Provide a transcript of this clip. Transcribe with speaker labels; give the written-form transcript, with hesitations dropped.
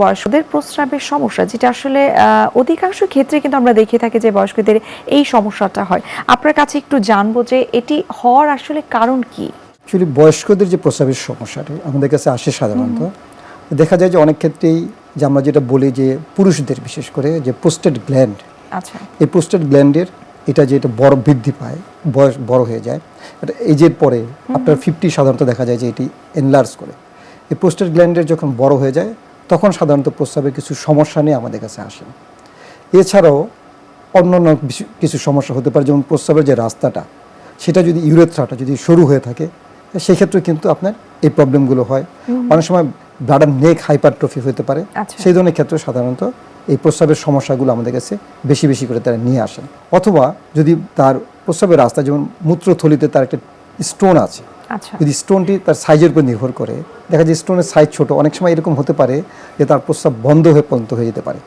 Speaker 1: বয়স্কদের প্রস্রাবের সমস্যা, যেটা আসলে অধিকাংশ ক্ষেত্রে কিন্তু আমরা দেখে থাকি যে বয়স্কদের এই সমস্যাটা হয়। আপনার কাছে একটু জানবো যে এটি হওয়ার আসলে কারণ কি?
Speaker 2: অ্যাকচুয়ালি বয়স্কদের যে প্রস্রাবের সমস্যাটি আমাদের কাছে আসে সাধারণত, দেখা যায় যে অনেক ক্ষেত্রেই যে আমরা যেটা বলি যে পুরুষদের বিশেষ করে যে প্রোস্টেট গ্ল্যান্ড,
Speaker 1: আচ্ছা।
Speaker 2: এই প্রোস্টেট গ্ল্যান্ডের এটা যেটা বড় বৃদ্ধি পায়, বয়স বড় হয়ে যায়, এটা এজের পরে আপনার 50 সাধারণত দেখা যায় যে এটি এনলার্জ করে। এই প্রোস্টেট গ্ল্যান্ডের যখন বড় হয়ে যায় তখন সাধারণত প্রস্রাবের কিছু সমস্যা নিয়ে আমাদের কাছে আসে। এছাড়াও অন্যান্য কিছু সমস্যা হতে পারে, যেমন প্রস্রাবের যে রাস্তাটা সেটা যদি ইউরেথ্রাটা যদি সরু হয়ে থাকে সেক্ষেত্রে কিন্তু আপনার এই প্রবলেমগুলো হয়। অনেক সময় ব্লাডার নেক হাইপারট্রফি হতে পারে।
Speaker 1: আচ্ছা।
Speaker 2: সেই ধরনের ক্ষেত্রে সাধারণত এই প্রস্রাবের সমস্যাগুলো আমাদের কাছে বেশি বেশি করে তারা নিয়ে আসেন। অথবা যদি তার প্রস্রাবের রাস্তা, যেমন মূত্রথলিতে তার একটা স্টোন আছে,
Speaker 1: আচ্ছা।
Speaker 2: যদি স্টোনটি তার সাইজের উপর নির্ভর করে, দেখা যায় স্টোনের সাইজ ছোট, অনেক সময় এরকম হতে পারে যে তার প্রস্রাব বন্ধ হয়ে পর্যন্ত হয়ে যেতে পারে।